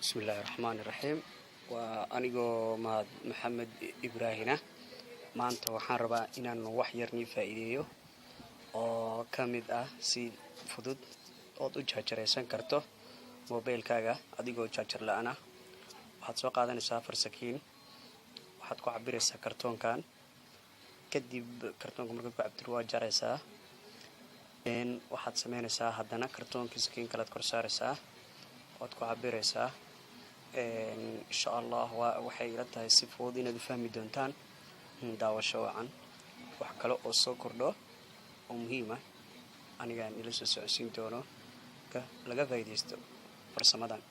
بسم الله الرحمن الرحيم وأنيقو محمد إبراهيم maanta waxaan rabaa inaan wax yar nii faa'iideeyo oo kamid ah si fudud oo u jaajareysan karto mobilkaaga adigoo jaajar la'aan ah waxaad soo qaadanaysaa farsakiin waxaad ku cabiraysaa kartoonkan kadib kartoonka markaad ku cabirto waa jaraysaa waxaad sameynaysaa haddana kartoonka sakiin kala kor saaraysaa waad ku cabiraysaa insha Allah waxay ila tahay si fudud inaad fahmi doontaan daawasho wacan wax kale oo soo kordho oo muhiim ah aniga ila soo socodsiin doono laga faa'iideysto farsamadan